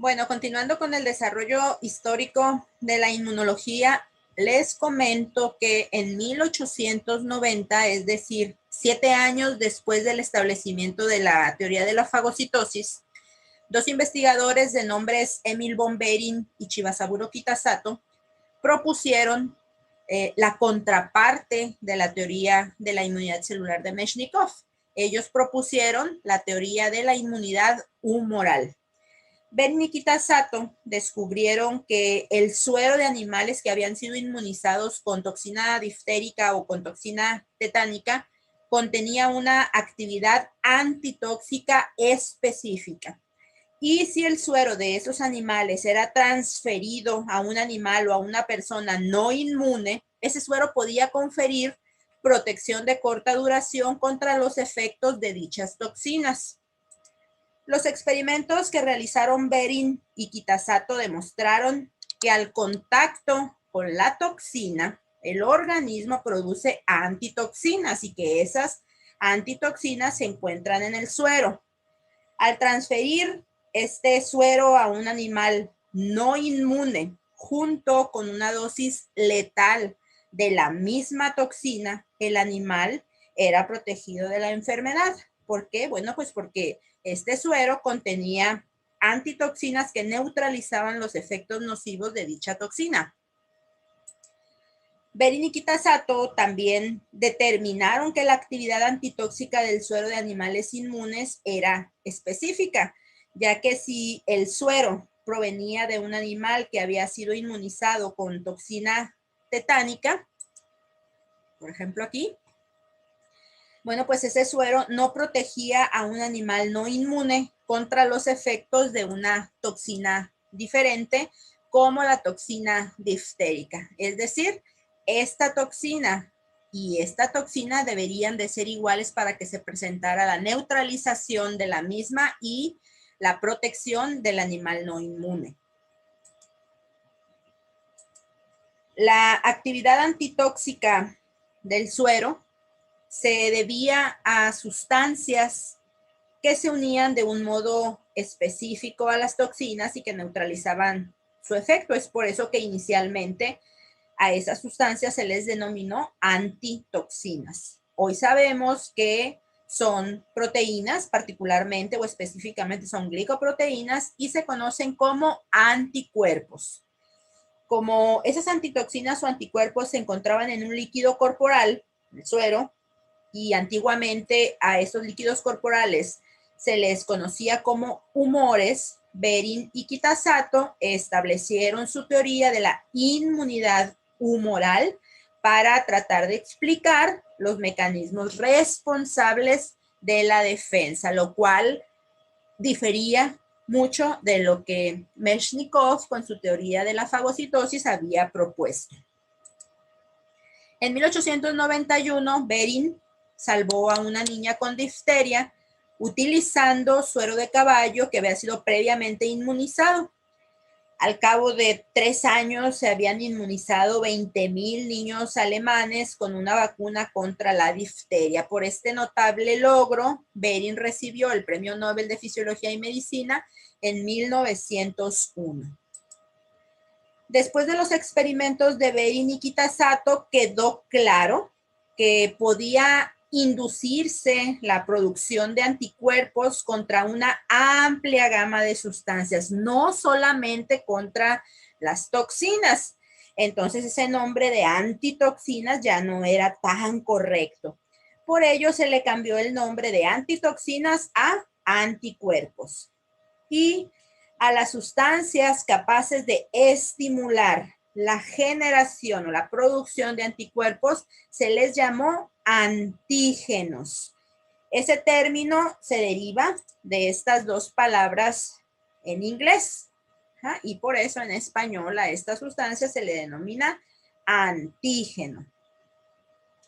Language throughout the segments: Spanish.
Bueno, continuando con el desarrollo histórico de la inmunología, les comento que en 1890, es decir, 7 años después del establecimiento de la teoría de la fagocitosis, dos investigadores de nombres Emil von Behring y Shibasaburo Kitasato propusieron la contraparte de la teoría de la inmunidad celular de Meshnikov. Ellos propusieron la teoría de la inmunidad humoral. Behring y Kitasato descubrieron que el suero de animales que habían sido inmunizados con toxina diftérica o con toxina tetánica contenía una actividad antitóxica específica. Y si el suero de esos animales era transferido a un animal o a una persona no inmune, ese suero podía conferir protección de corta duración contra los efectos de dichas toxinas. Los experimentos que realizaron Behring y Kitasato demostraron que al contacto con la toxina, el organismo produce antitoxinas y que esas antitoxinas se encuentran en el suero. Al transferir este suero a un animal no inmune junto con una dosis letal de la misma toxina, el animal era protegido de la enfermedad. ¿Por qué? Bueno, pues porque este suero contenía antitoxinas que neutralizaban los efectos nocivos de dicha toxina. Behring y Kitasato también determinaron que la actividad antitóxica del suero de animales inmunes era específica, ya que si el suero provenía de un animal que había sido inmunizado con toxina tetánica, por ejemplo aquí, bueno, pues ese suero no protegía a un animal no inmune contra los efectos de una toxina diferente, como la toxina diftérica. Es decir, esta toxina y esta toxina deberían de ser iguales para que se presentara la neutralización de la misma y la protección del animal no inmune. La actividad antitóxica del suero se debía a sustancias que se unían de un modo específico a las toxinas y que neutralizaban su efecto. Es por eso que inicialmente a esas sustancias se les denominó antitoxinas. Hoy sabemos que son proteínas, particularmente o específicamente son glicoproteínas y se conocen como anticuerpos. Como esas antitoxinas o anticuerpos se encontraban en un líquido corporal, el suero, y antiguamente a esos líquidos corporales se les conocía como humores, Behring y Kitasato establecieron su teoría de la inmunidad humoral para tratar de explicar los mecanismos responsables de la defensa, lo cual difería mucho de lo que Meshnikov con su teoría de la fagocitosis había propuesto. En 1891, Behring salvó a una niña con difteria utilizando suero de caballo que había sido previamente inmunizado. Al cabo de 3 años se habían inmunizado 20,000 niños alemanes con una vacuna contra la difteria. Por este notable logro, Behring recibió el Premio Nobel de Fisiología y Medicina en 1901. Después de los experimentos de Behring y Kitasato, quedó claro que podía inducirse la producción de anticuerpos contra una amplia gama de sustancias, no solamente contra las toxinas. Entonces ese nombre de antitoxinas ya no era tan correcto. Por ello se le cambió el nombre de antitoxinas a anticuerpos. Y a las sustancias capaces de estimular la generación o la producción de anticuerpos se les llamó antígenos. Ese término se deriva de estas dos palabras en inglés, y por eso en español a esta sustancia se le denomina antígeno.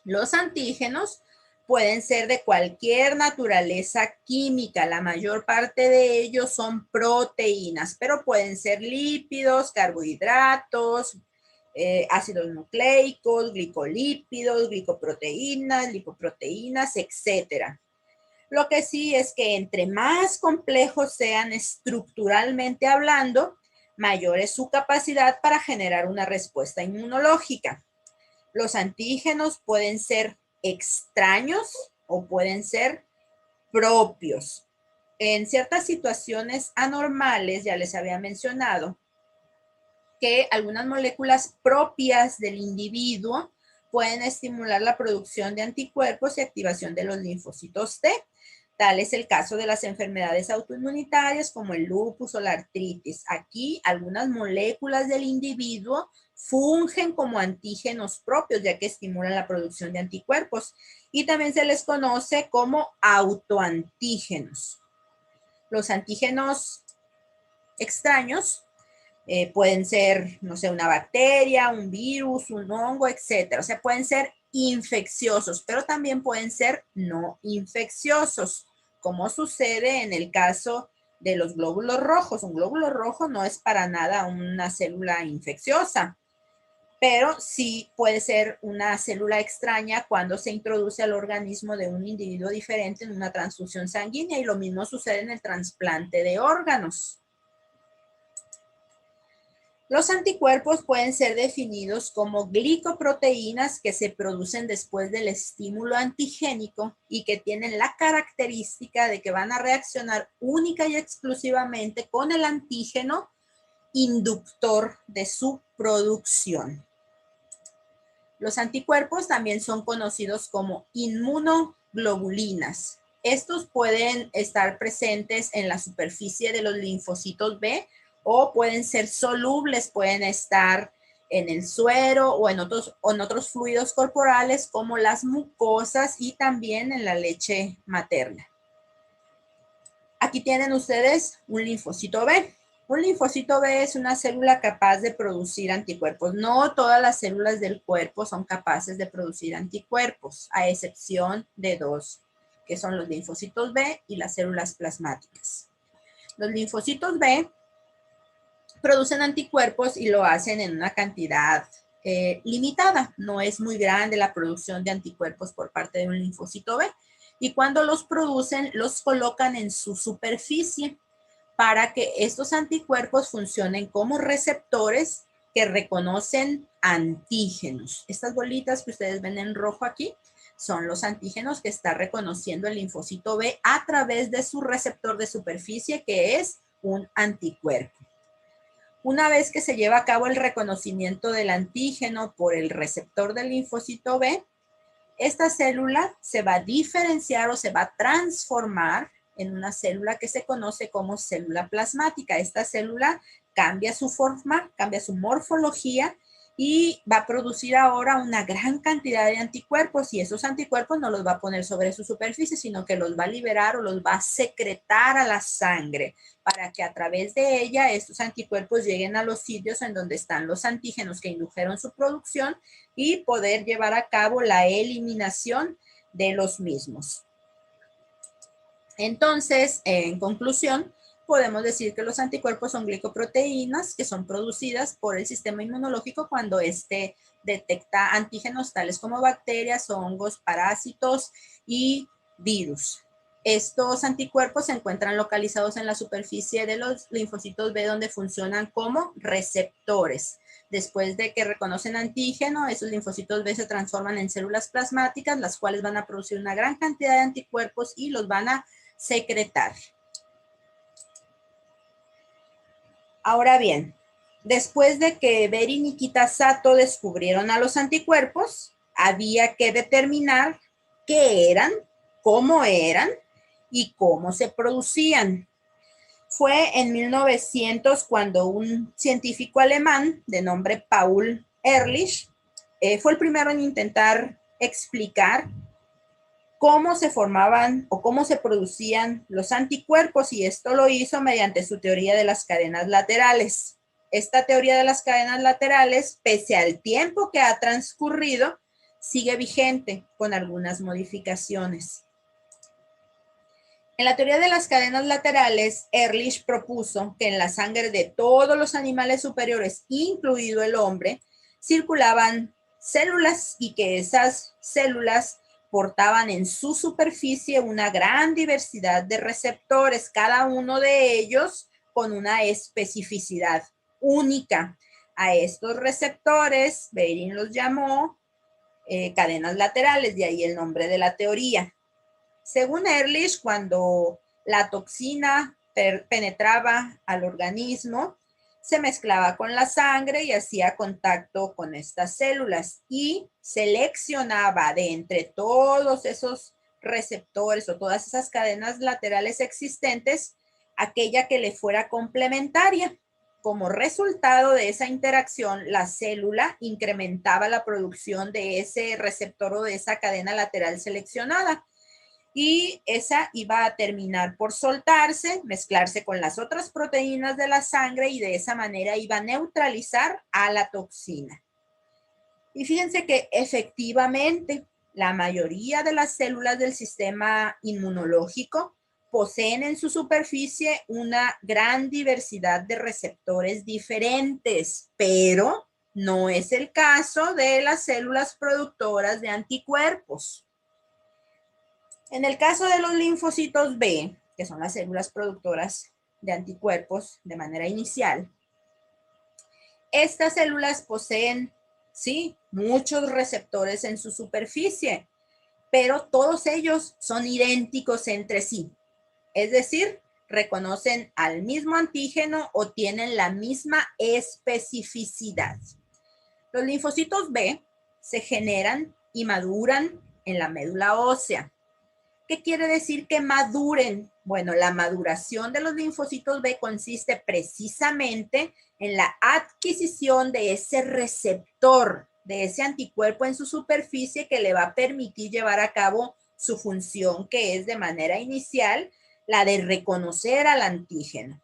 Los antígenos pueden ser de cualquier naturaleza química. La mayor parte de ellos son proteínas, pero pueden ser lípidos, carbohidratos, ácidos nucleicos, glicolípidos, glicoproteínas, lipoproteínas, etc. Lo que sí es que entre más complejos sean estructuralmente hablando, mayor es su capacidad para generar una respuesta inmunológica. Los antígenos pueden ser extraños o pueden ser propios. En ciertas situaciones anormales, ya les había mencionado, que algunas moléculas propias del individuo pueden estimular la producción de anticuerpos y activación de los linfocitos T. Tal es el caso de las enfermedades autoinmunitarias como el lupus o la artritis. Aquí algunas moléculas del individuo fungen como antígenos propios, ya que estimulan la producción de anticuerpos. Y también se les conoce como autoantígenos. Los antígenos extraños pueden ser, no sé, una bacteria, un virus, un hongo, etcétera. O sea, pueden ser infecciosos, pero también pueden ser no infecciosos, como sucede en el caso de los glóbulos rojos. Un glóbulo rojo no es para nada una célula infecciosa, pero sí puede ser una célula extraña cuando se introduce al organismo de un individuo diferente en una transfusión sanguínea, y lo mismo sucede en el trasplante de órganos. Los anticuerpos pueden ser definidos como glicoproteínas que se producen después del estímulo antigénico y que tienen la característica de que van a reaccionar única y exclusivamente con el antígeno inductor de su producción. Los anticuerpos también son conocidos como inmunoglobulinas. Estos pueden estar presentes en la superficie de los linfocitos B o pueden ser solubles, pueden estar en el suero o en otros fluidos corporales como las mucosas y también en la leche materna. Aquí tienen ustedes un linfocito B. Un linfocito B es una célula capaz de producir anticuerpos. No todas las células del cuerpo son capaces de producir anticuerpos, a excepción de dos, que son los linfocitos B y las células plasmáticas. Los linfocitos B producen anticuerpos y lo hacen en una cantidad limitada. No es muy grande la producción de anticuerpos por parte de un linfocito B. Y cuando los producen, los colocan en su superficie para que estos anticuerpos funcionen como receptores que reconocen antígenos. Estas bolitas que ustedes ven en rojo aquí son los antígenos que está reconociendo el linfocito B a través de su receptor de superficie, que es un anticuerpo. Una vez que se lleva a cabo el reconocimiento del antígeno por el receptor del linfocito B, esta célula se va a diferenciar o se va a transformar en una célula que se conoce como célula plasmática. Esta célula cambia su forma, cambia su morfología y va a producir ahora una gran cantidad de anticuerpos, y esos anticuerpos no los va a poner sobre su superficie, sino que los va a liberar o los va a secretar a la sangre para que a través de ella estos anticuerpos lleguen a los sitios en donde están los antígenos que indujeron su producción y poder llevar a cabo la eliminación de los mismos. Entonces, en conclusión, podemos decir que los anticuerpos son glicoproteínas que son producidas por el sistema inmunológico cuando éste detecta antígenos tales como bacterias, hongos, parásitos y virus. Estos anticuerpos se encuentran localizados en la superficie de los linfocitos B, donde funcionan como receptores. Después de que reconocen antígeno, esos linfocitos B se transforman en células plasmáticas, las cuales van a producir una gran cantidad de anticuerpos y los van a secretar. Ahora bien, después de que Behring y Kitasato descubrieron a los anticuerpos, había que determinar qué eran, cómo eran y cómo se producían. Fue en 1900 cuando un científico alemán de nombre Paul Ehrlich fue el primero en intentar explicar cómo se formaban o cómo se producían los anticuerpos, y esto lo hizo mediante su teoría de las cadenas laterales. Esta teoría de las cadenas laterales, pese al tiempo que ha transcurrido, sigue vigente con algunas modificaciones. En la teoría de las cadenas laterales, Ehrlich propuso que en la sangre de todos los animales superiores, incluido el hombre, circulaban células y que esas células portaban en su superficie una gran diversidad de receptores, cada uno de ellos con una especificidad única. A estos receptores, Behring los llamó cadenas laterales, de ahí el nombre de la teoría. Según Ehrlich, cuando la toxina penetraba al organismo, se mezclaba con la sangre y hacía contacto con estas células y seleccionaba de entre todos esos receptores o todas esas cadenas laterales existentes aquella que le fuera complementaria. Como resultado de esa interacción, la célula incrementaba la producción de ese receptor o de esa cadena lateral seleccionada y esa iba a terminar por soltarse, mezclarse con las otras proteínas de la sangre y de esa manera iba a neutralizar a la toxina. Y fíjense que efectivamente la mayoría de las células del sistema inmunológico poseen en su superficie una gran diversidad de receptores diferentes, pero no es el caso de las células productoras de anticuerpos. En el caso de los linfocitos B, que son las células productoras de anticuerpos de manera inicial, estas células poseen, sí, muchos receptores en su superficie, pero todos ellos son idénticos entre sí. Es decir, reconocen al mismo antígeno o tienen la misma especificidad. Los linfocitos B se generan y maduran en la médula ósea. ¿Qué quiere decir que maduren? Bueno, la maduración de los linfocitos B consiste precisamente en la adquisición de ese receptor, de ese anticuerpo en su superficie que le va a permitir llevar a cabo su función, que es de manera inicial la de reconocer al antígeno.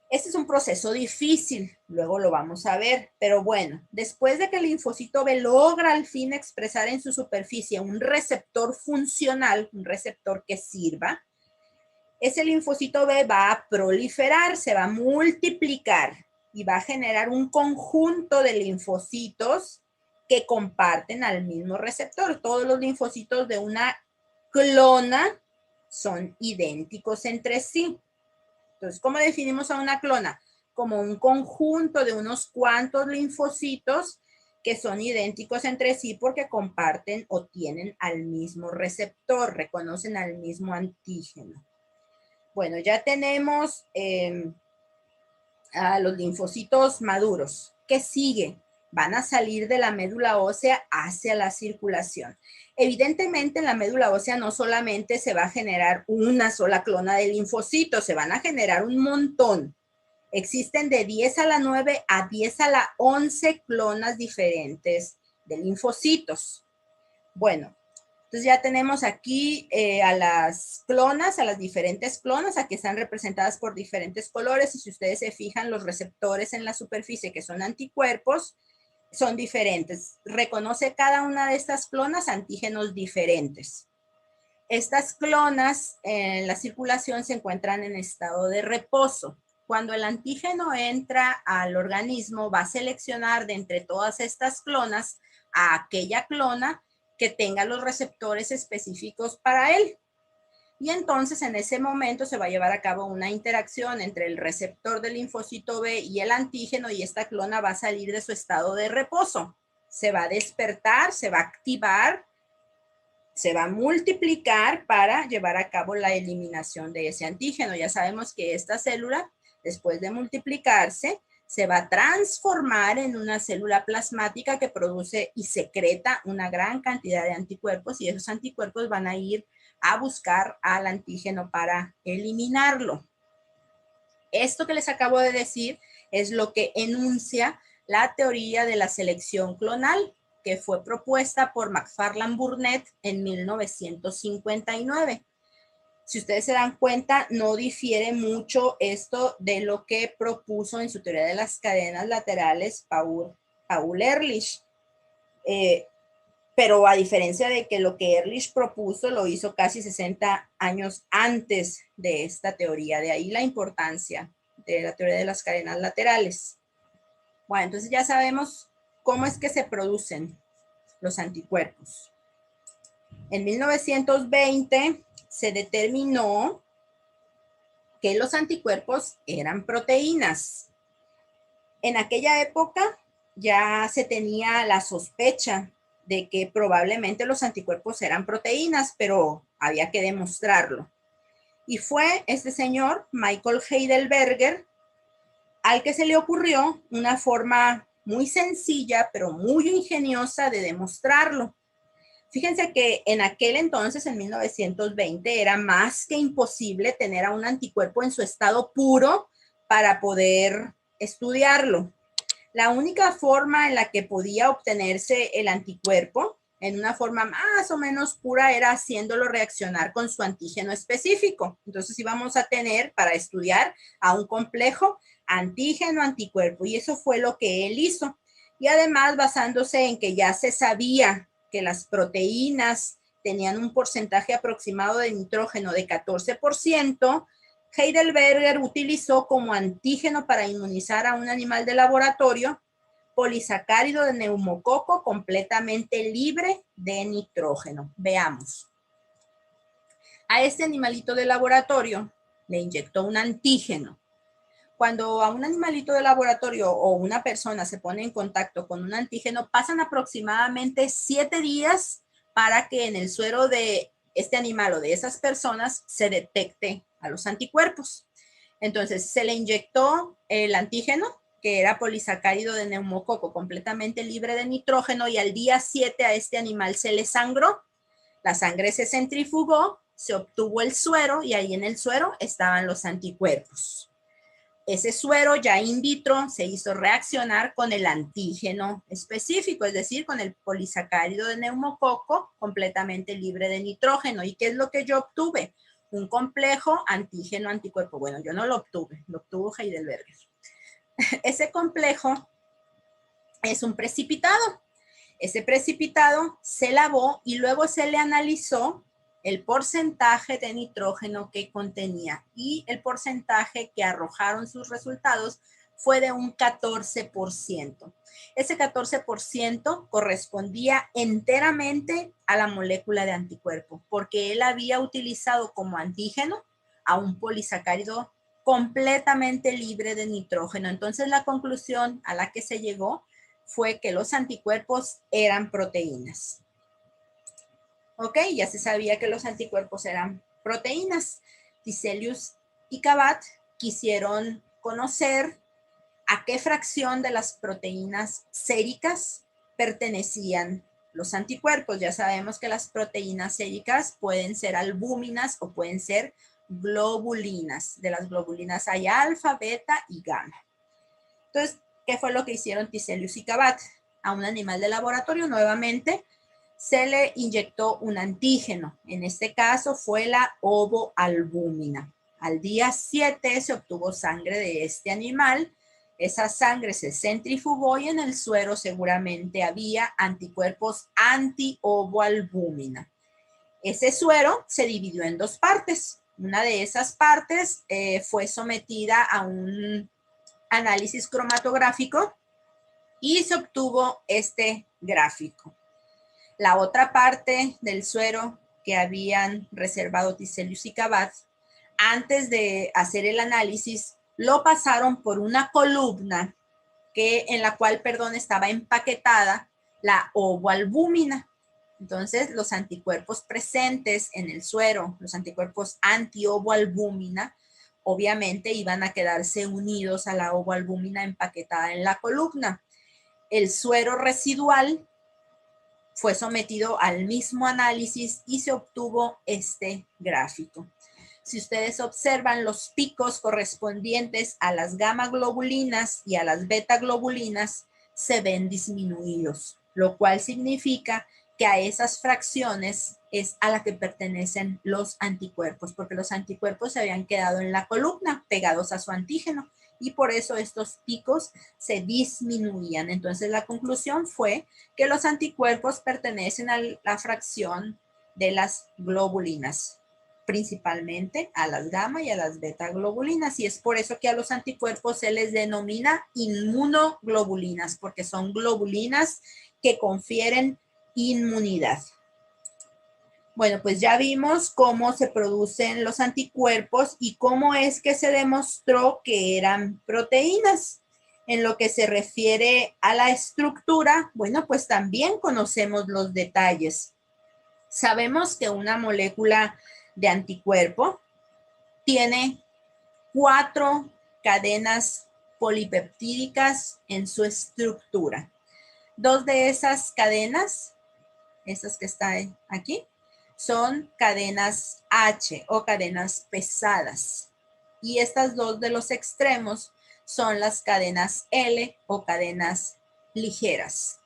Este es un proceso difícil, luego lo vamos a ver, pero bueno, después de que el linfocito B logra al fin expresar en su superficie un receptor funcional, un receptor que sirva, ese linfocito B va a proliferar, se va a multiplicar y va a generar un conjunto de linfocitos que comparten al mismo receptor. Todos los linfocitos de una clona son idénticos entre sí. Entonces, ¿cómo definimos a una clona? Como un conjunto de unos cuantos linfocitos que son idénticos entre sí porque comparten o tienen al mismo receptor, reconocen al mismo antígeno. Bueno, ya tenemos a los linfocitos maduros. ¿Qué sigue? Van a salir de la médula ósea hacia la circulación. Evidentemente, en la médula ósea no solamente se va a generar una sola clona de linfocitos, se van a generar un montón. Existen de 10 a la 9 a 10 a la 11 clonas diferentes de linfocitos. Bueno, entonces ya tenemos aquí a las clonas, a las diferentes clonas, aquí están representadas por diferentes colores y si ustedes se fijan, los receptores en la superficie que son anticuerpos son diferentes. Reconoce cada una de estas clonas antígenos diferentes. Estas clonas en la circulación se encuentran en estado de reposo. Cuando el antígeno entra al organismo, va a seleccionar de entre todas estas clonas a aquella clona que tenga los receptores específicos para él. Y entonces en ese momento se va a llevar a cabo una interacción entre el receptor del linfocito B y el antígeno y esta clona va a salir de su estado de reposo. Se va a despertar, se va a activar, se va a multiplicar para llevar a cabo la eliminación de ese antígeno. Ya sabemos que esta célula, después de multiplicarse, se va a transformar en una célula plasmática que produce y secreta una gran cantidad de anticuerpos y esos anticuerpos van a ir a buscar al antígeno para eliminarlo. Esto que les acabo de decir es lo que enuncia la teoría de la selección clonal que fue propuesta por McFarland Burnett en 1959. Si ustedes se dan cuenta, no difiere mucho esto de lo que propuso en su teoría de las cadenas laterales Paul Ehrlich. Pero a diferencia de que lo que Ehrlich propuso lo hizo casi 60 años antes de esta teoría. De ahí la importancia de la teoría de las cadenas laterales. Bueno, entonces ya sabemos cómo es que se producen los anticuerpos. En 1920 se determinó que los anticuerpos eran proteínas. En aquella época ya se tenía la sospecha de que probablemente los anticuerpos eran proteínas, pero había que demostrarlo. Y fue este señor, Michael Heidelberger, al que se le ocurrió una forma muy sencilla, pero muy ingeniosa de demostrarlo. Fíjense que en aquel entonces, en 1920, era más que imposible tener a un anticuerpo en su estado puro para poder estudiarlo. La única forma en la que podía obtenerse el anticuerpo en una forma más o menos pura era haciéndolo reaccionar con su antígeno específico. Entonces íbamos a tener para estudiar a un complejo antígeno-anticuerpo, y eso fue lo que él hizo. Y además, basándose en que ya se sabía que las proteínas tenían un porcentaje aproximado de nitrógeno de 14%, Heidelberger utilizó como antígeno para inmunizar a un animal de laboratorio polisacárido de neumococo completamente libre de nitrógeno. Veamos. A este animalito de laboratorio le inyectó un antígeno. Cuando a un animalito de laboratorio o una persona se pone en contacto con un antígeno, pasan aproximadamente 7 días para que en el suero de este animal o de esas personas se detecte a los anticuerpos. Entonces, se le inyectó el antígeno, que era polisacárido de neumococo completamente libre de nitrógeno, y al día 7 a este animal se le sangró. La sangre se centrifugó, se obtuvo el suero, y ahí en el suero estaban los anticuerpos. Ese suero ya in vitro se hizo reaccionar con el antígeno específico, es decir, con el polisacárido de neumococo completamente libre de nitrógeno. ¿Y qué es lo que yo obtuve? Un complejo antígeno-anticuerpo. Bueno, yo no lo obtuve, lo obtuvo Heidelberger. Ese complejo es un precipitado. Ese precipitado se lavó y luego se le analizó el porcentaje de nitrógeno que contenía, y el porcentaje que arrojaron sus resultados fue de un 14%. Ese 14% correspondía enteramente a la molécula de anticuerpo, porque él había utilizado como antígeno a un polisacárido completamente libre de nitrógeno. Entonces, la conclusión a la que se llegó fue que los anticuerpos eran proteínas. Ok, ya se sabía que los anticuerpos eran proteínas. Tiselius y Cabot quisieron conocer a qué fracción de las proteínas séricas pertenecían los anticuerpos. Ya sabemos que las proteínas séricas pueden ser albúminas o pueden ser globulinas. De las globulinas hay alfa, beta y gamma. Entonces, ¿qué fue lo que hicieron Tiselius y Cabot? A un animal de laboratorio nuevamente se le inyectó un antígeno. En este caso fue la ovoalbúmina. Al día 7 se obtuvo sangre de este animal. Esa sangre se centrifugó y en el suero seguramente había anticuerpos anti-ovoalbúmina. Ese suero se dividió en 2 partes. Una de esas partes fue sometida a un análisis cromatográfico y se obtuvo este gráfico. La otra parte del suero que habían reservado Tiselius y Cabot, antes de hacer el análisis, lo pasaron por una columna en la cual, estaba empaquetada la ovoalbúmina. Entonces, los anticuerpos presentes en el suero, los anticuerpos anti-ovoalbúmina, obviamente iban a quedarse unidos a la ovoalbúmina empaquetada en la columna. El suero residual fue sometido al mismo análisis y se obtuvo este gráfico. Si ustedes observan, los picos correspondientes a las gamma globulinas y a las beta globulinas se ven disminuidos, lo cual significa que a esas fracciones es a la que pertenecen los anticuerpos, porque los anticuerpos se habían quedado en la columna pegados a su antígeno, y por eso estos picos se disminuían. Entonces, la conclusión fue que los anticuerpos pertenecen a la fracción de las globulinas, principalmente a las gamma y a las beta globulinas, y es por eso que a los anticuerpos se les denomina inmunoglobulinas, porque son globulinas que confieren inmunidad. Bueno, pues ya vimos cómo se producen los anticuerpos y cómo es que se demostró que eran proteínas. En lo que se refiere a la estructura, bueno, pues también conocemos los detalles. Sabemos que una molécula de anticuerpo tiene 4 cadenas polipeptídicas en su estructura. 2 de esas cadenas, estas que están aquí, son cadenas H o cadenas pesadas. Y estas 2 de los extremos son las cadenas L o cadenas ligeras.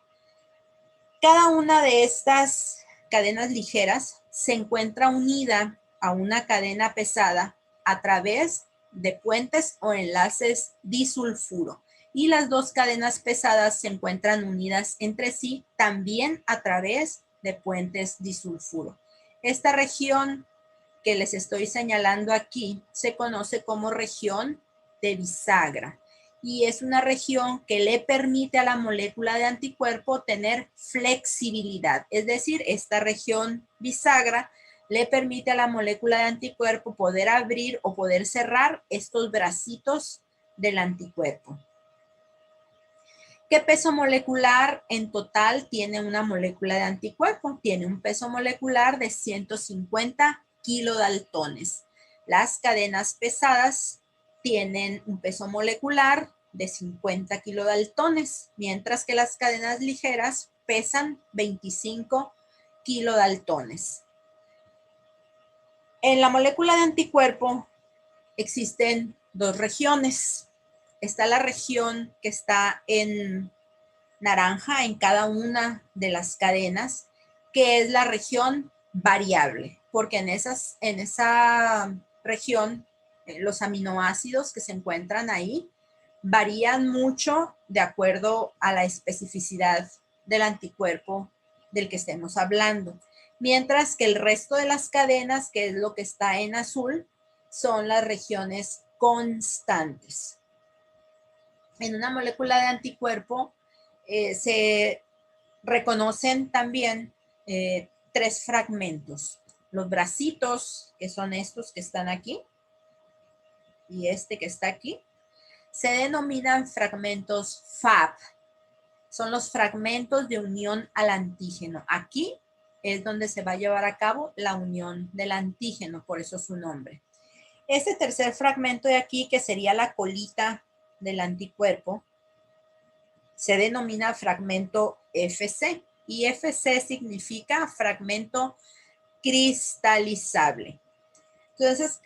Cada una de estas cadenas ligeras se encuentra unida a una cadena pesada a través de puentes o enlaces disulfuro. Y las 2 cadenas pesadas se encuentran unidas entre sí también a través de puentes disulfuro. Esta región que les estoy señalando aquí se conoce como región de bisagra y es una región que le permite a la molécula de anticuerpo tener flexibilidad. Es decir, esta región bisagra le permite a la molécula de anticuerpo poder abrir o poder cerrar estos bracitos del anticuerpo. ¿Qué peso molecular en total tiene una molécula de anticuerpo? Tiene un peso molecular de 150 kilodaltones. Las cadenas pesadas tienen un peso molecular de 50 kilodaltones, mientras que las cadenas ligeras pesan 25 kilodaltones. En la molécula de anticuerpo existen 2 regiones. Está la región que está en naranja en cada una de las cadenas, que es la región variable, porque en esa región los aminoácidos que se encuentran ahí varían mucho de acuerdo a la especificidad del anticuerpo del que estemos hablando, mientras que el resto de las cadenas, que es lo que está en azul, son las regiones constantes. En una molécula de anticuerpo se reconocen también 3 fragmentos. Los bracitos, que son estos que están aquí, y este que está aquí, se denominan fragmentos Fab. Son los fragmentos de unión al antígeno. Aquí es donde se va a llevar a cabo la unión del antígeno, por eso su nombre. Este tercer fragmento de aquí, que sería la colita del anticuerpo, se denomina fragmento FC y FC significa fragmento cristalizable. Entonces,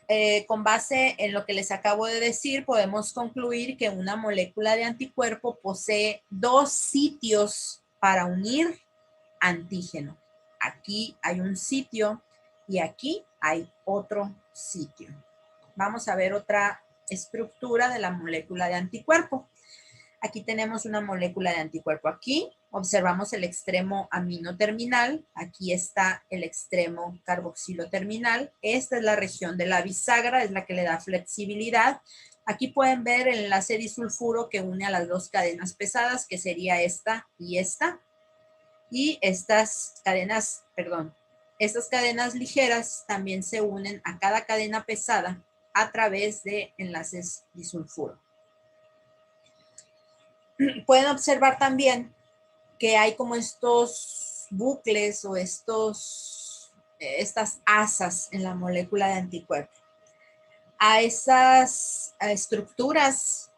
con base en lo que les acabo de decir, podemos concluir que una molécula de anticuerpo posee 2 sitios para unir antígeno. Aquí hay un sitio y aquí hay otro sitio. Vamos a ver otra estructura de la molécula de anticuerpo. Aquí tenemos una molécula de anticuerpo. Aquí observamos el extremo amino terminal. Aquí está el extremo carboxilo terminal. Esta es la región de la bisagra, es la que le da flexibilidad. Aquí pueden ver el enlace disulfuro que une a las 2 cadenas pesadas, que sería esta y esta. Y estas cadenas ligeras también se unen a cada cadena pesada a través de enlaces disulfuro. Pueden observar también que hay como estos bucles o estas asas en la molécula de anticuerpo. A esas estructuras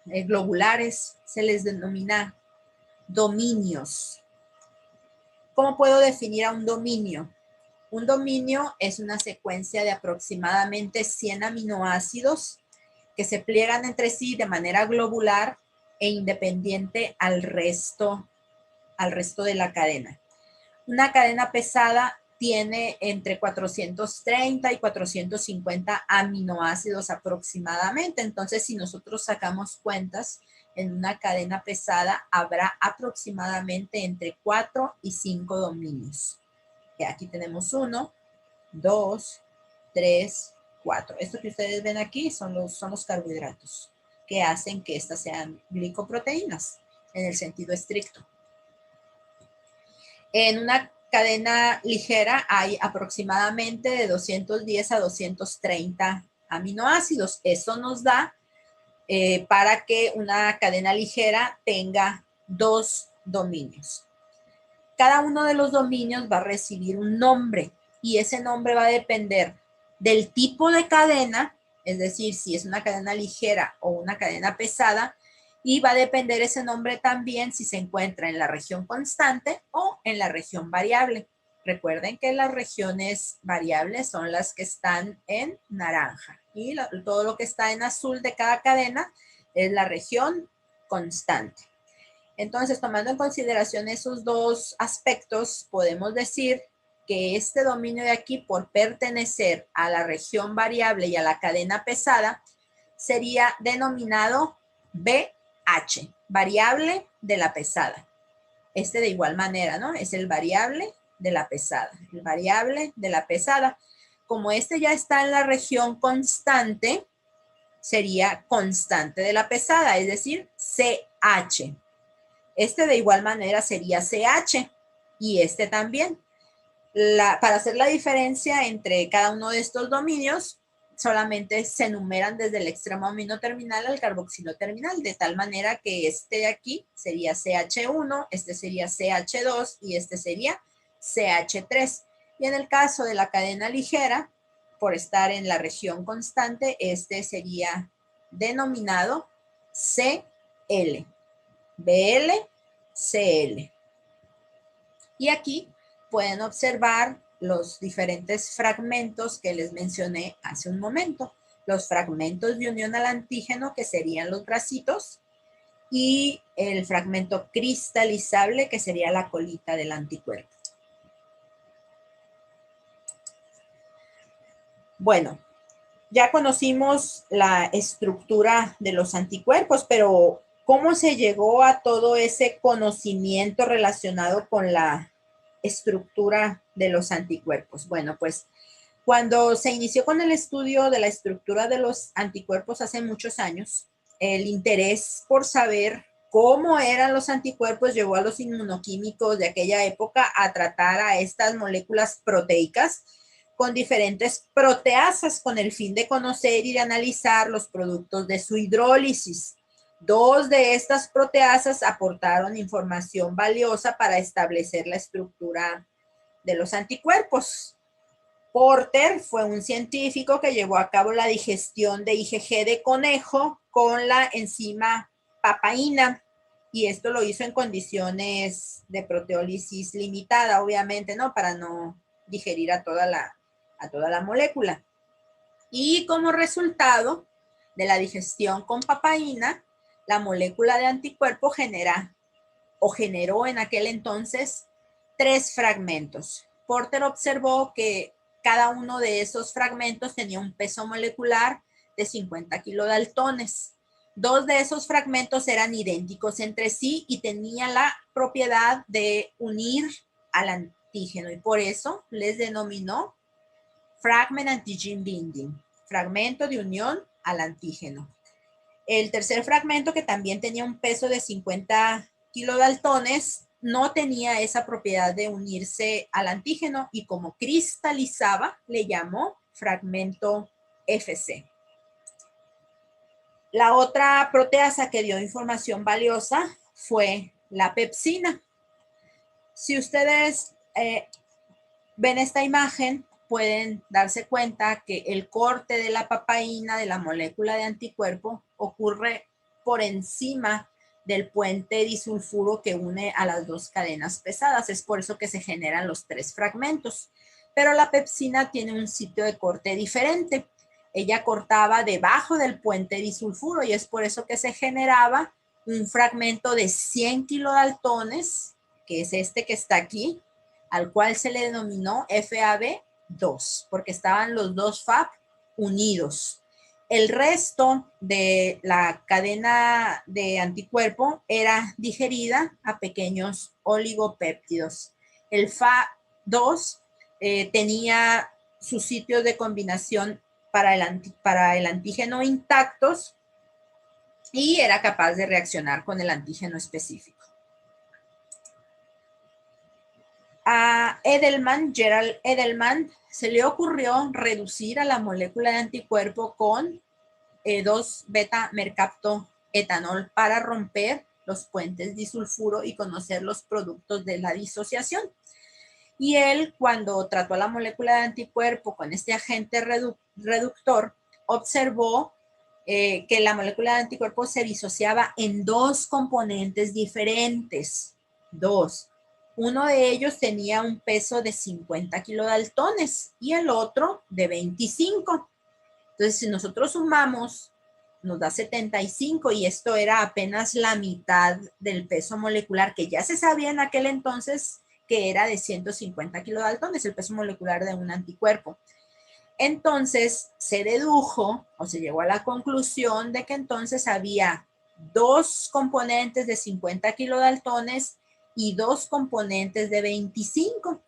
globulares se les denomina dominios. ¿Cómo puedo definir a un dominio? Un dominio es una secuencia de aproximadamente 100 aminoácidos que se pliegan entre sí de manera globular e independiente al resto de la cadena. Una cadena pesada tiene entre 430 y 450 aminoácidos aproximadamente. Entonces, si nosotros sacamos cuentas, en una cadena pesada habrá aproximadamente entre 4 y 5 dominios. Aquí tenemos 1, 2, 3, 4. Esto que ustedes ven aquí son los carbohidratos que hacen que estas sean glicoproteínas en el sentido estricto. En una cadena ligera hay aproximadamente de 210 a 230 aminoácidos. Eso nos da para que una cadena ligera tenga 2 dominios. Cada uno de los dominios va a recibir un nombre y ese nombre va a depender del tipo de cadena, es decir, si es una cadena ligera o una cadena pesada, y va a depender ese nombre también si se encuentra en la región constante o en la región variable. Recuerden que las regiones variables son las que están en naranja y todo lo que está en azul de cada cadena es la región constante. Entonces, tomando en consideración esos dos aspectos, podemos decir que este dominio de aquí, por pertenecer a la región variable y a la cadena pesada, sería denominado BH, variable de la pesada. Este de igual manera, ¿no? Es el variable de la pesada, el variable de la pesada. Como este ya está en la región constante, sería constante de la pesada, es decir, CH. Este de igual manera sería CH y este también. Para hacer la diferencia entre cada uno de estos dominios, solamente se enumeran desde el extremo amino terminal al carboxilo terminal, de tal manera que este de aquí sería CH1, este sería CH2 y este sería CH3. Y en el caso de la cadena ligera, por estar en la región constante, este sería denominado CL, BL, CL. Y aquí pueden observar los diferentes fragmentos que les mencioné hace un momento. Los fragmentos de unión al antígeno, que serían los bracitos, y el fragmento cristalizable, que sería la colita del anticuerpo. Bueno, ya conocimos la estructura de los anticuerpos, pero ¿cómo se llegó a todo ese conocimiento relacionado con la estructura de los anticuerpos? Bueno, pues cuando se inició con el estudio de la estructura de los anticuerpos hace muchos años, el interés por saber cómo eran los anticuerpos llevó a los inmunoquímicos de aquella época a tratar a estas moléculas proteicas con diferentes proteasas con el fin de conocer y de analizar los productos de su hidrólisis. Dos de estas proteasas aportaron información valiosa para establecer la estructura de los anticuerpos. Porter fue un científico que llevó a cabo la digestión de IgG de conejo con la enzima papaína y esto lo hizo en condiciones de proteólisis limitada, obviamente, ¿no? Para no digerir a toda la molécula. Y como resultado de la digestión con papaína, la molécula de anticuerpo generó en aquel entonces 3 fragmentos. Porter observó que cada uno de esos fragmentos tenía un peso molecular de 50 kilodaltones. 2 de esos fragmentos eran idénticos entre sí y tenían la propiedad de unir al antígeno y por eso les denominó fragment antigen binding, fragmento de unión al antígeno. El tercer fragmento, que también tenía un peso de 50 kilodaltones, no tenía esa propiedad de unirse al antígeno y como cristalizaba, le llamó fragmento FC. La otra proteasa que dio información valiosa fue la pepsina. Si ustedes ven esta imagen, pueden darse cuenta que el corte de la papaína de la molécula de anticuerpo ocurre por encima del puente disulfuro que une a las dos cadenas pesadas. Es por eso que se generan los 3 fragmentos. Pero la pepsina tiene un sitio de corte diferente. Ella cortaba debajo del puente disulfuro y es por eso que se generaba un fragmento de 100 kilodaltones, que es este que está aquí, al cual se le denominó FAB2, porque estaban los 2 FAB unidos. El resto de la cadena de anticuerpo era digerida a pequeños oligopéptidos. El FAB2 tenía sus sitios de combinación para el antígeno intactos y era capaz de reaccionar con el antígeno específico. Edelman, Gerald Edelman, se le ocurrió reducir a la molécula de anticuerpo con 2-beta-mercaptoetanol para romper los puentes disulfuro y conocer los productos de la disociación. Y él, cuando trató a la molécula de anticuerpo con este agente reductor, observó que la molécula de anticuerpo se disociaba en 2 componentes diferentes. 2. Uno de ellos tenía un peso de 50 kilodaltones y el otro de 25. Entonces, si nosotros sumamos, nos da 75 y esto era apenas la mitad del peso molecular que ya se sabía en aquel entonces que era de 150 kilodaltones, el peso molecular de un anticuerpo. Entonces, se dedujo o se llegó a la conclusión de que entonces había 2 componentes de 50 kilodaltones y 2 componentes de 25.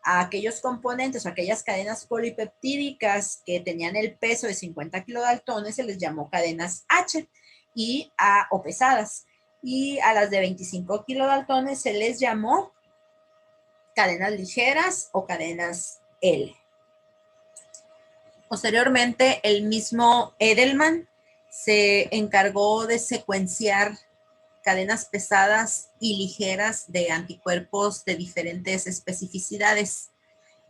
A aquellos componentes o aquellas cadenas polipeptídicas que tenían el peso de 50 kilodaltones se les llamó cadenas H o pesadas. Y a las de 25 kilodaltones se les llamó cadenas ligeras o cadenas L. Posteriormente, el mismo Edelman se encargó de secuenciar cadenas pesadas y ligeras de anticuerpos de diferentes especificidades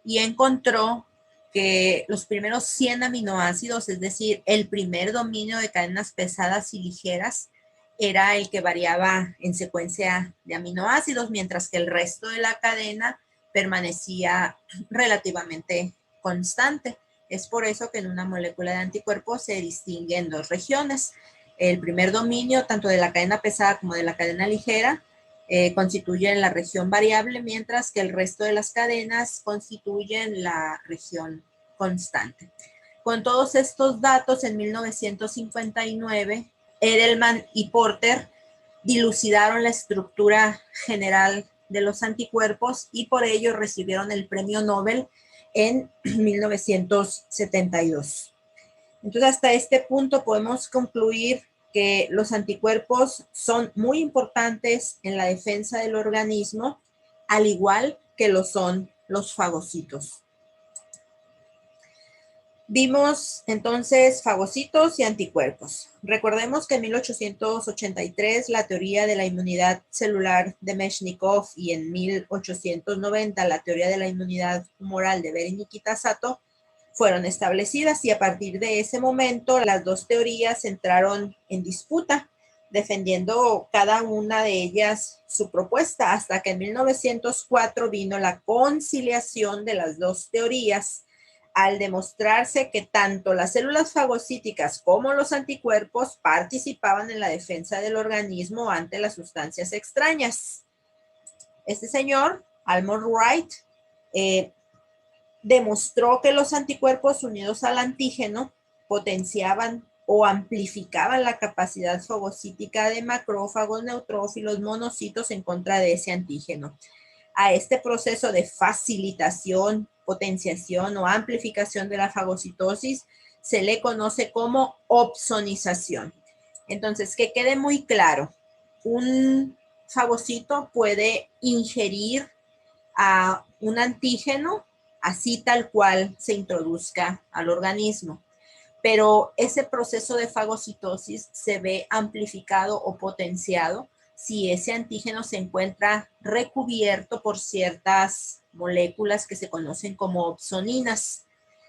y encontró que los primeros 100 aminoácidos, es decir, el primer dominio de cadenas pesadas y ligeras, era el que variaba en secuencia de aminoácidos, mientras que el resto de la cadena permanecía relativamente constante. Es por eso que en una molécula de anticuerpos se distingue en 2 regiones. El primer dominio, tanto de la cadena pesada como de la cadena ligera, constituyen la región variable, mientras que el resto de las cadenas constituyen la región constante. Con todos estos datos, en 1959, Edelman y Porter dilucidaron la estructura general de los anticuerpos y por ello recibieron el premio Nobel en 1972. Entonces, hasta este punto podemos concluir que los anticuerpos son muy importantes en la defensa del organismo, al igual que lo son los fagocitos. Vimos entonces fagocitos y anticuerpos. Recordemos que en 1883 la teoría de la inmunidad celular de Meshnikov y en 1890 la teoría de la inmunidad humoral de Behring y Kitasato fueron establecidas y a partir de ese momento las 2 teorías entraron en disputa, defendiendo cada una de ellas su propuesta, hasta que en 1904 vino la conciliación de las 2 teorías, al demostrarse que tanto las células fagocíticas como los anticuerpos participaban en la defensa del organismo ante las sustancias extrañas. Este señor, Almond Wright, demostró que los anticuerpos unidos al antígeno potenciaban o amplificaban la capacidad fagocítica de macrófagos, neutrófilos, monocitos en contra de ese antígeno. A este proceso de facilitación, potenciación o amplificación de la fagocitosis se le conoce como opsonización. Entonces, que quede muy claro, un fagocito puede ingerir a un antígeno así tal cual se introduzca al organismo, pero ese proceso de fagocitosis se ve amplificado o potenciado si ese antígeno se encuentra recubierto por ciertas moléculas que se conocen como opsoninas.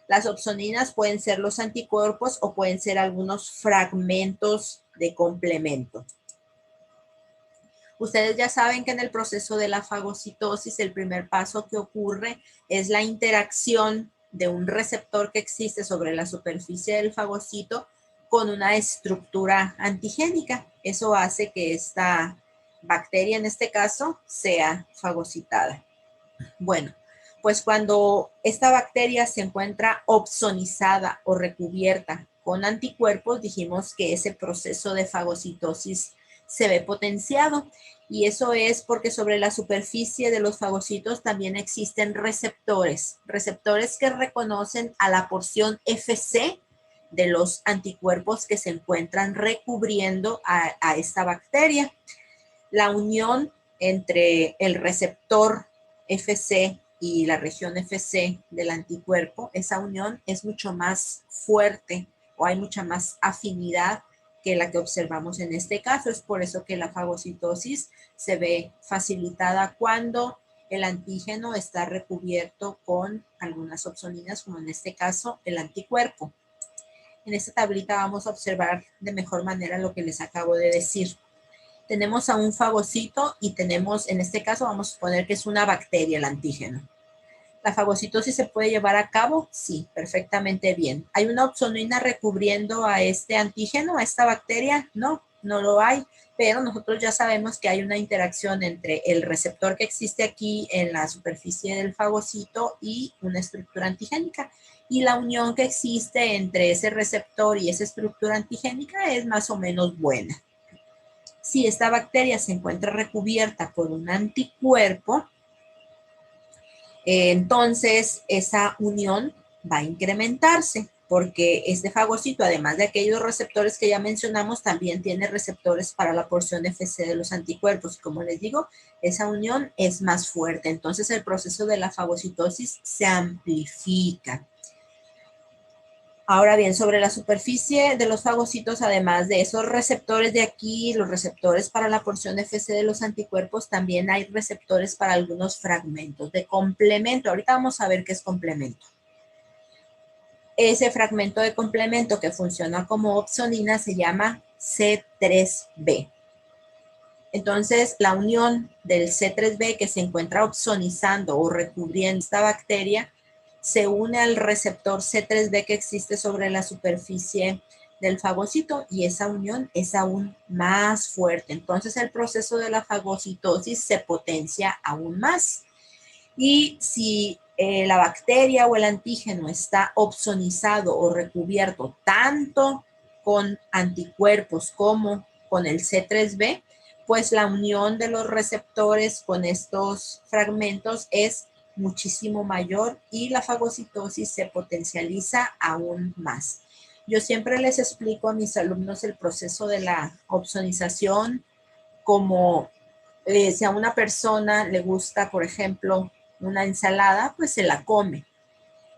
Las opsoninas pueden ser los anticuerpos o pueden ser algunos fragmentos de complemento. Ustedes ya saben que en el proceso de la fagocitosis el primer paso que ocurre es la interacción de un receptor que existe sobre la superficie del fagocito con una estructura antigénica. Eso hace que esta bacteria, en este caso, sea fagocitada. Bueno, pues cuando esta bacteria se encuentra opsonizada o recubierta con anticuerpos, dijimos que ese proceso de fagocitosis se ve potenciado, y eso es porque sobre la superficie de los fagocitos también existen receptores que reconocen a la porción Fc de los anticuerpos que se encuentran recubriendo a esta bacteria. La unión entre el receptor Fc y la región FC del anticuerpo, esa unión es mucho más fuerte o hay mucha más afinidad que la que observamos en este caso. Es por eso que la fagocitosis se ve facilitada cuando el antígeno está recubierto con algunas opsoninas, como en este caso el anticuerpo. En esta tablita vamos a observar de mejor manera lo que les acabo de decir. Tenemos a un fagocito y tenemos, en este caso vamos a suponer que es una bacteria el antígeno. ¿La fagocitosis se puede llevar a cabo? Sí, perfectamente bien. ¿Hay una opsonina recubriendo a este antígeno, a esta bacteria? No, no lo hay, pero nosotros ya sabemos que hay una interacción entre el receptor que existe aquí en la superficie del fagocito y una estructura antigénica. Y la unión que existe entre ese receptor y esa estructura antigénica es más o menos buena. Si esta bacteria se encuentra recubierta por un anticuerpo, entonces esa unión va a incrementarse porque este fagocito, además de aquellos receptores que ya mencionamos, también tiene receptores para la porción FC de los anticuerpos. Como les digo, esa unión es más fuerte. Entonces el proceso de la fagocitosis se amplifica. Ahora bien, sobre la superficie de los fagocitos, además de esos receptores de aquí, los receptores para la porción FC de los anticuerpos, también hay receptores para algunos fragmentos de complemento. Ahorita vamos a ver qué es complemento. Ese fragmento de complemento que funciona como opsonina se llama C3b. Entonces, la unión del C3b que se encuentra opsonizando o recubriendo esta bacteria se une al receptor C3b que existe sobre la superficie del fagocito y esa unión es aún más fuerte. Entonces, el proceso de la fagocitosis se potencia aún más. Y si la bacteria o el antígeno está opsonizado o recubierto tanto con anticuerpos como con el C3b, pues la unión de los receptores con estos fragmentos es muchísimo mayor y la fagocitosis se potencializa aún más. Yo siempre les explico a mis alumnos el proceso de la opsonización como si a una persona le gusta, por ejemplo, una ensalada, pues se la come.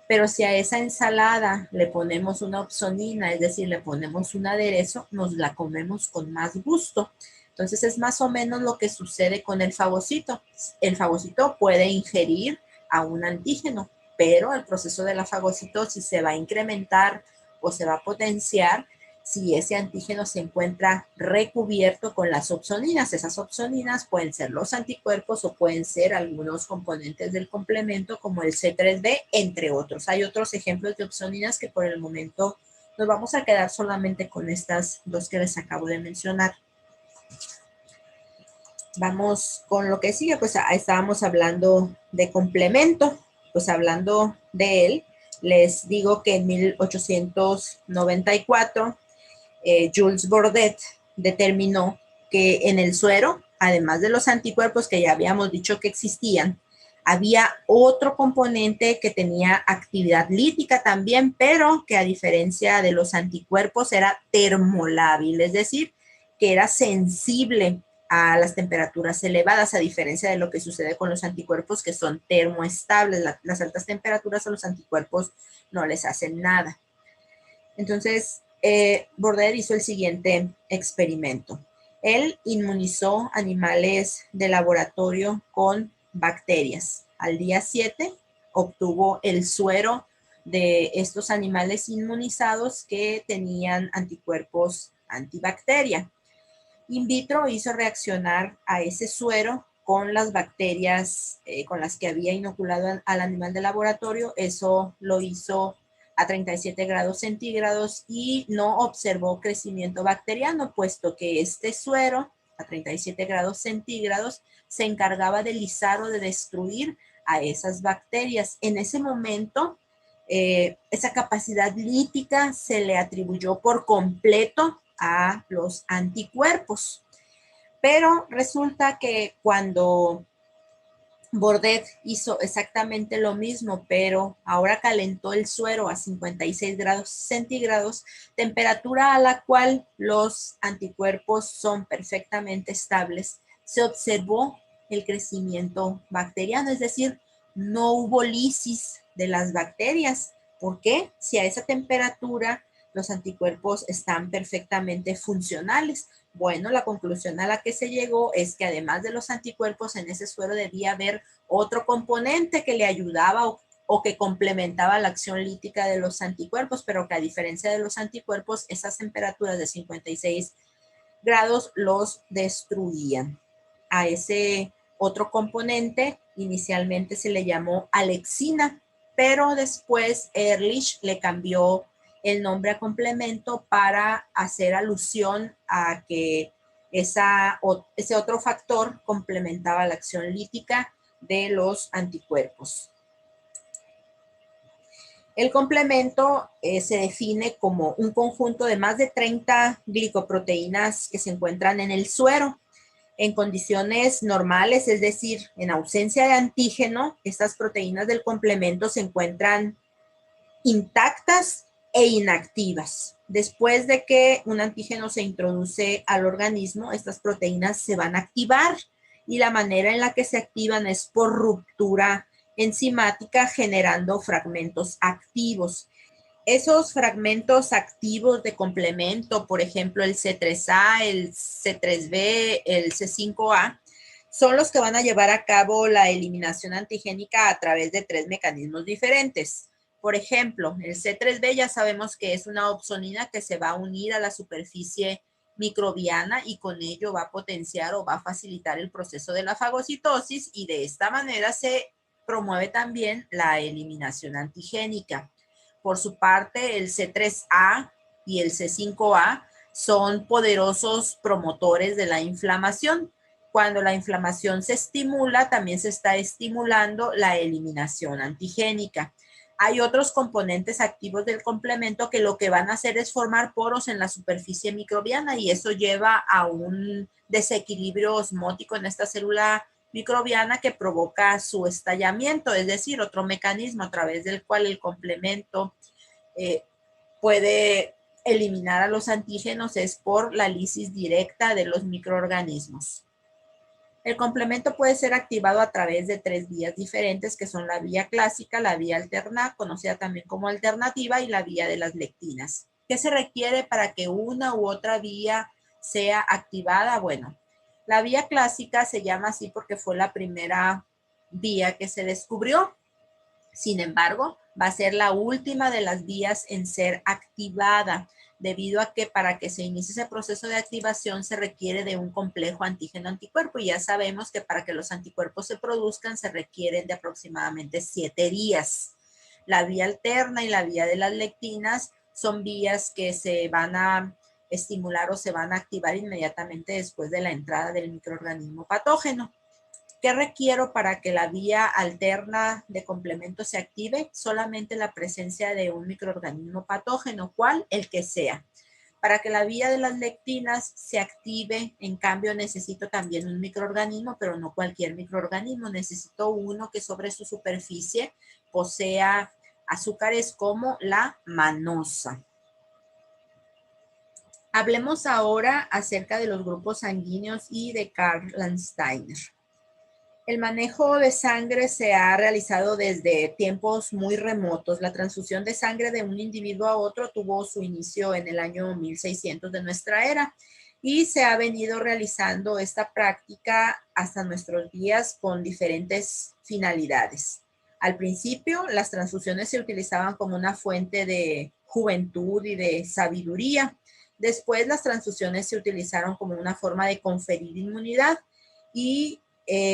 Pero si a esa ensalada le ponemos una opsonina, es decir, le ponemos un aderezo, nos la comemos con más gusto. Entonces es más o menos lo que sucede con el fagocito. El fagocito puede ingerir a un antígeno, pero el proceso de la fagocitosis se va a incrementar o se va a potenciar si ese antígeno se encuentra recubierto con las opsoninas. Esas opsoninas pueden ser los anticuerpos o pueden ser algunos componentes del complemento como el C3b, entre otros. Hay otros ejemplos de opsoninas que por el momento nos vamos a quedar solamente con estas dos que les acabo de mencionar. Vamos con lo que sigue, pues estábamos hablando de complemento, pues hablando de él, les digo que en 1894 Jules Bordet determinó que en el suero, además de los anticuerpos que ya habíamos dicho que existían, había otro componente que tenía actividad lítica también, pero que a diferencia de los anticuerpos era termolábil, es decir, que era sensible a las temperaturas elevadas, a diferencia de lo que sucede con los anticuerpos que son termoestables. Las altas temperaturas a los anticuerpos no les hacen nada. Entonces, Bordet hizo el siguiente experimento. Él inmunizó animales de laboratorio con bacterias. Al día 7 obtuvo el suero de estos animales inmunizados que tenían anticuerpos antibacteria. In vitro hizo reaccionar a ese suero con las bacterias con las que había inoculado al animal de laboratorio. Eso lo hizo a 37 grados centígrados y no observó crecimiento bacteriano, puesto que este suero a 37 grados centígrados se encargaba de lisar o de destruir a esas bacterias. En ese momento, esa capacidad lítica se le atribuyó por completo a los anticuerpos. Pero resulta que cuando Bordet hizo exactamente lo mismo, pero ahora calentó el suero a 56 grados centígrados, temperatura a la cual los anticuerpos son perfectamente estables, se observó el crecimiento bacteriano, es decir, no hubo lisis de las bacterias. ¿Por qué? Si a esa temperatura los anticuerpos están perfectamente funcionales. Bueno, la conclusión a la que se llegó es que además de los anticuerpos en ese suero debía haber otro componente que le ayudaba o que complementaba la acción lítica de los anticuerpos, pero que a diferencia de los anticuerpos, esas temperaturas de 56 grados los destruían. A ese otro componente inicialmente se le llamó alexina, pero después Ehrlich le cambió el nombre a complemento para hacer alusión a que ese otro factor complementaba la acción lítica de los anticuerpos. El complemento se define como un conjunto de más de 30 glicoproteínas que se encuentran en el suero. En condiciones normales, es decir, en ausencia de antígeno, estas proteínas del complemento se encuentran intactas e inactivas. Después de que un antígeno se introduce al organismo, estas proteínas se van a activar y la manera en la que se activan es por ruptura enzimática generando fragmentos activos. Esos fragmentos activos de complemento, por ejemplo, el C3A, el C3B, el C5A, son los que van a llevar a cabo la eliminación antigénica a través de 3 mecanismos diferentes. Por ejemplo, el C3B ya sabemos que es una opsonina que se va a unir a la superficie microbiana y con ello va a potenciar o va a facilitar el proceso de la fagocitosis y de esta manera se promueve también la eliminación antigénica. Por su parte, el C3A y el C5A son poderosos promotores de la inflamación. Cuando la inflamación se estimula, también se está estimulando la eliminación antigénica. Hay otros componentes activos del complemento que lo que van a hacer es formar poros en la superficie microbiana y eso lleva a un desequilibrio osmótico en esta célula microbiana que provoca su estallamiento, es decir, otro mecanismo a través del cual el complemento puede eliminar a los antígenos es por la lisis directa de los microorganismos. El complemento puede ser activado a través de 3 vías diferentes, que son la vía clásica, la vía alterna, conocida también como alternativa, y la vía de las lectinas. ¿Qué se requiere para que una u otra vía sea activada? Bueno, la vía clásica se llama así porque fue la primera vía que se descubrió. Sin embargo, va a ser la última de las vías en ser activada, debido a que para que se inicie ese proceso de activación se requiere de un complejo antígeno-anticuerpo y ya sabemos que para que los anticuerpos se produzcan se requieren de aproximadamente 7 días. La vía alterna y la vía de las lectinas son vías que se van a estimular o se van a activar inmediatamente después de la entrada del microorganismo patógeno. ¿Qué requiero para que la vía alterna de complemento se active? Solamente la presencia de un microorganismo patógeno, ¿cuál? El que sea. Para que la vía de las lectinas se active, en cambio, necesito también un microorganismo, pero no cualquier microorganismo. Necesito uno que sobre su superficie posea azúcares como la manosa. Hablemos ahora acerca de los grupos sanguíneos y de Karl Landsteiner. El manejo de sangre se ha realizado desde tiempos muy remotos. La transfusión de sangre de un individuo a otro tuvo su inicio en el año 1600 de nuestra era y se ha venido realizando esta práctica hasta nuestros días con diferentes finalidades. Al principio, las transfusiones se utilizaban como una fuente de juventud y de sabiduría. Después, las transfusiones se utilizaron como una forma de conferir inmunidad y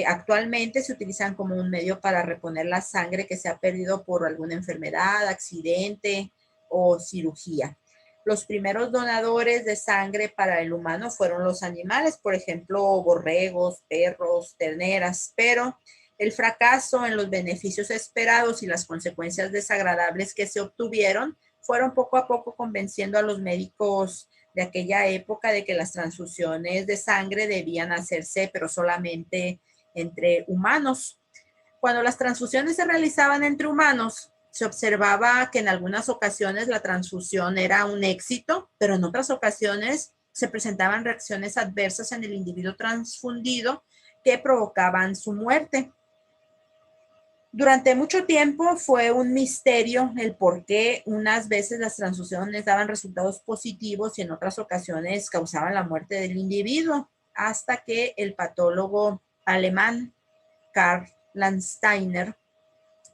actualmente se utilizan como un medio para reponer la sangre que se ha perdido por alguna enfermedad, accidente o cirugía. Los primeros donadores de sangre para el humano fueron los animales, por ejemplo, borregos, perros, terneras, pero el fracaso en los beneficios esperados y las consecuencias desagradables que se obtuvieron fueron poco a poco convenciendo a los médicos de aquella época de que las transfusiones de sangre debían hacerse, pero solamente entre humanos. Cuando las transfusiones se realizaban entre humanos, se observaba que en algunas ocasiones la transfusión era un éxito, pero en otras ocasiones se presentaban reacciones adversas en el individuo transfundido que provocaban su muerte. Durante mucho tiempo fue un misterio el por qué unas veces las transfusiones daban resultados positivos y en otras ocasiones causaban la muerte del individuo, hasta que el patólogo alemán Karl Landsteiner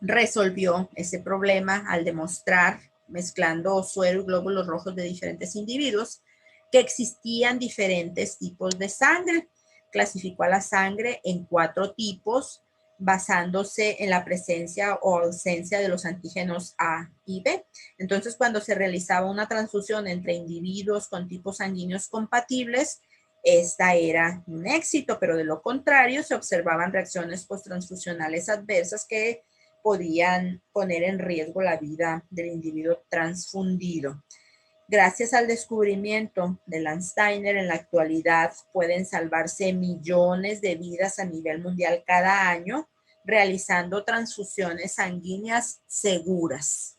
resolvió ese problema al demostrar, mezclando suero y glóbulos rojos de diferentes individuos, que existían diferentes tipos de sangre. Clasificó a la sangre en 4 tipos, basándose en la presencia o ausencia de los antígenos A y B. Entonces, cuando se realizaba una transfusión entre individuos con tipos sanguíneos compatibles, esta era un éxito, pero de lo contrario se observaban reacciones posttransfusionales adversas que podían poner en riesgo la vida del individuo transfundido. Gracias al descubrimiento de Landsteiner, en la actualidad pueden salvarse millones de vidas a nivel mundial cada año realizando transfusiones sanguíneas seguras.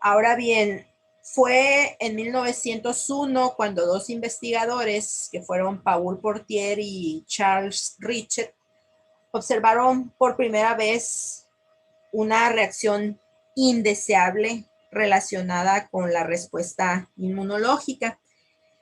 Ahora bien, fue en 1901 cuando 2 investigadores, que fueron Paul Portier y Charles Richet, observaron por primera vez una reacción indeseable relacionada con la respuesta inmunológica.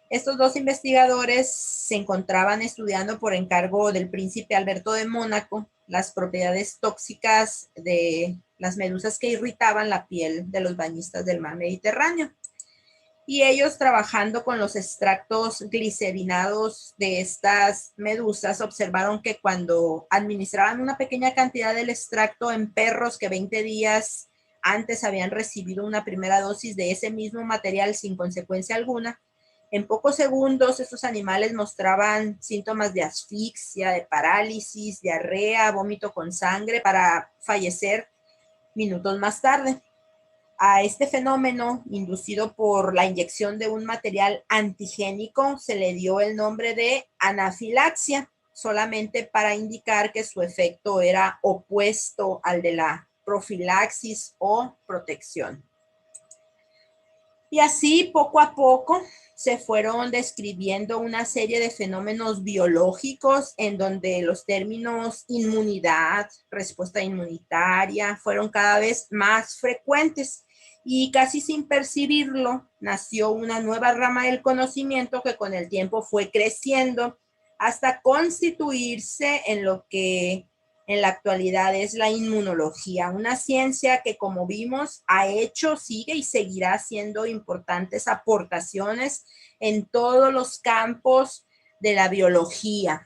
Estos 2 investigadores se encontraban estudiando por encargo del príncipe Alberto de Mónaco las propiedades tóxicas de las medusas que irritaban la piel de los bañistas del mar Mediterráneo. Y ellos, trabajando con los extractos glicerinados de estas medusas, observaron que cuando administraban una pequeña cantidad del extracto en perros que 20 días antes habían recibido una primera dosis de ese mismo material sin consecuencia alguna, en pocos segundos estos animales mostraban síntomas de asfixia, de parálisis, diarrea, vómito con sangre, para fallecer minutos más tarde. A este fenómeno, inducido por la inyección de un material antigénico, se le dio el nombre de anafilaxia, solamente para indicar que su efecto era opuesto al de la profilaxis o protección. Y así, poco a poco, se fueron describiendo una serie de fenómenos biológicos en donde los términos inmunidad, respuesta inmunitaria, fueron cada vez más frecuentes. Y casi sin percibirlo, nació una nueva rama del conocimiento que con el tiempo fue creciendo hasta constituirse en lo que en la actualidad es la inmunología, una ciencia que, como vimos, ha hecho, sigue y seguirá haciendo importantes aportaciones en todos los campos de la biología.